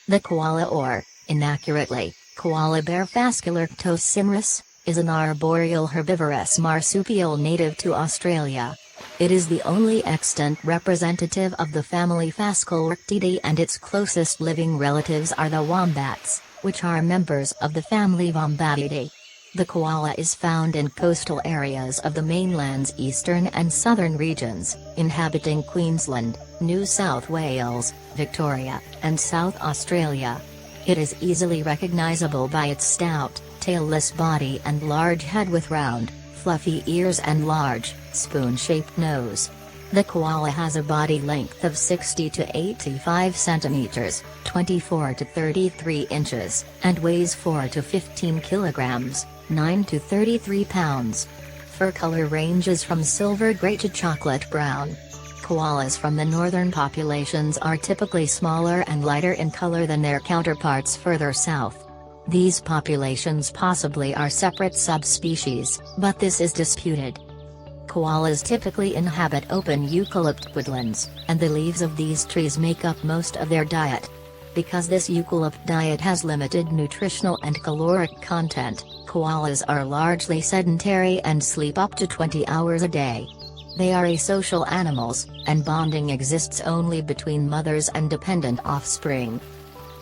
The koala, or, inaccurately, koala bear Phascolarctos cinereus, is an arboreal herbivorous marsupial native to Australia. It is the only extant representative of the family Phascolarctidae, and its closest living relatives are the wombats, which are members of the family Vombatidae. The koala is found in coastal areas of the mainland's eastern and southern regions, inhabiting Queensland, New South Wales, Victoria, and South Australia. It is easily recognizable by its stout, tailless body and large head with round, fluffy ears and large, spoon-shaped nose. The koala has a body length of 60 to 85 centimeters, 24 to 33 inches, and weighs 4 to 15 kilograms, 9 to 33 pounds. Fur color ranges from silver gray to chocolate brown. Koalas from the northern populations are typically smaller and lighter in color than their counterparts further south. These populations possibly are separate subspecies, but this is disputed. Koalas typically inhabit open eucalypt woodlands, and the leaves of these trees make up most of their diet. Because this eucalypt diet has limited nutritional and caloric content, koalas are largely sedentary and sleep up to 20 hours a day. They are asocial animals, and bonding exists only between mothers and dependent offspring.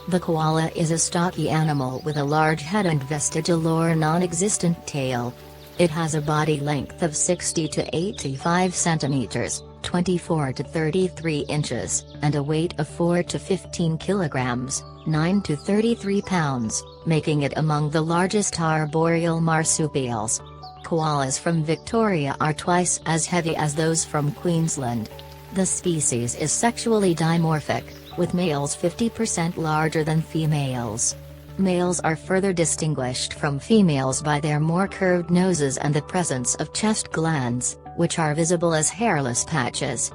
The koala is a stocky animal with a large head and vestigial or non-existent tail. It has a body length of 60 to 85 centimeters, 24 to 33 inches, and a weight of 4 to 15 kilograms, 9 to 33 pounds, making it among the largest arboreal marsupials. Koalas from Victoria are twice as heavy as those from Queensland. The species is sexually dimorphic, with males 50% larger than females. Males are further distinguished from females by their more curved noses and the presence of chest glands, which are visible as hairless patches.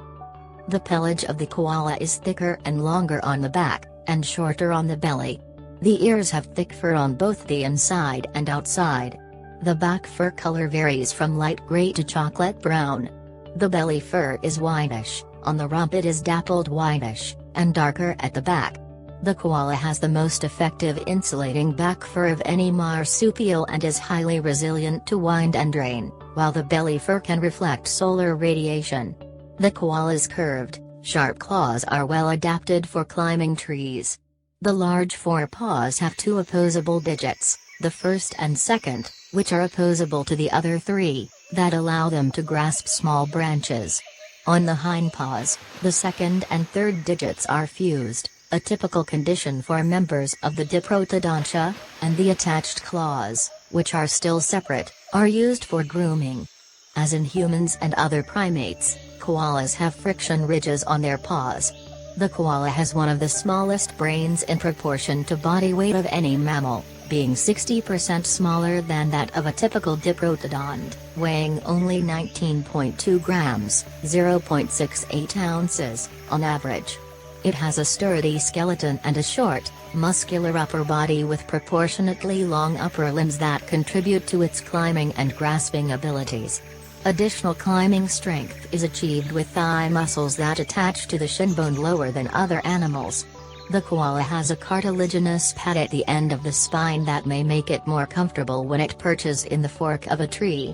The pelage of the koala is thicker and longer on the back, and shorter on the belly. The ears have thick fur on both the inside and outside. The back fur color varies from light gray to chocolate brown. The belly fur is whitish, on the rump it is dappled whitish, and darker at the back. The koala has the most effective insulating back fur of any marsupial and is highly resilient to wind and rain, while the belly fur can reflect solar radiation. The koala's curved, sharp claws are well adapted for climbing trees. The large forepaws have two opposable digits, the first and second, which are opposable to the other three, that allow them to grasp small branches. On the hindpaws, the second and third digits are fused, a typical condition for members of the Diprotodontia, and the attached claws, which are still separate, are used for grooming. As in humans and other primates, koalas have friction ridges on their paws. The koala has one of the smallest brains in proportion to body weight of any mammal, being 60% smaller than that of a typical diprotodont, weighing only 19.2 grams, 0.68 ounces, on average. It has a sturdy skeleton and a short, muscular upper body with proportionately long upper limbs that contribute to its climbing and grasping abilities. Additional climbing strength is achieved with thigh muscles that attach to the shin bone lower than other animals. The koala has a cartilaginous pad at the end of the spine that may make it more comfortable when it perches in the fork of a tree.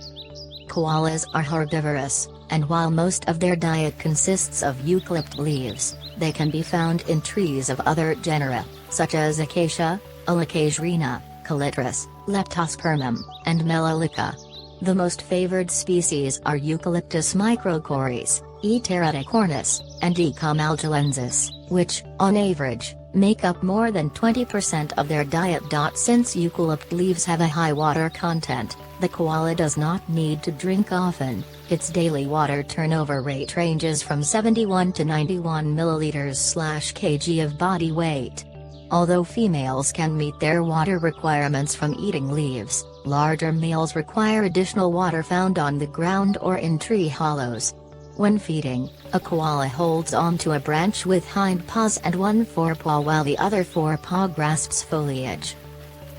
Koalas are herbivorous, and while most of their diet consists of eucalypt leaves, they can be found in trees of other genera, such as Acacia, Alocasrina, Calitris, Leptospermum, and Melaleuca. The most favored species are Eucalyptus microcorys, E. teraticornis, and E. comalgelensis, which, on average, make up more than 20% of their diet. Since eucalypt leaves have a high water content, the koala does not need to drink often. Its daily water turnover rate ranges from 71 to 91 milliliters/kg of body weight. Although females can meet their water requirements from eating leaves, larger males require additional water found on the ground or in tree hollows. When feeding, a koala holds onto a branch with hind paws and one forepaw while the other forepaw grasps foliage.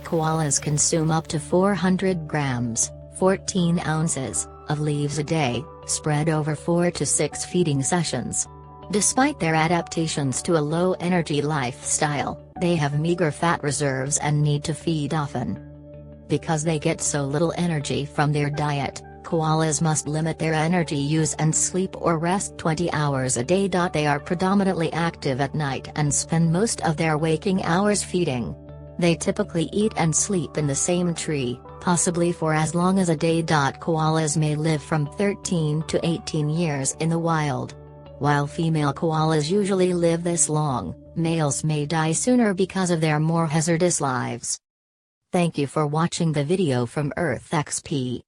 Koalas consume up to 400 grams, 14 ounces, of leaves a day, spread over 4 to 6 feeding sessions. Despite their adaptations to a low-energy lifestyle, They have meager fat reserves and need to feed often. Because they get so little energy from their diet, koalas must limit their energy use and sleep or rest 20 hours a day. They are predominantly active at night and spend most of their waking hours feeding. They typically eat and sleep in the same tree, possibly for as long as a day. Koalas may live from 13 to 18 years in the wild. While female koalas usually live this long, males may die sooner because of their more hazardous lives. Thank you for watching the video from Earth XP.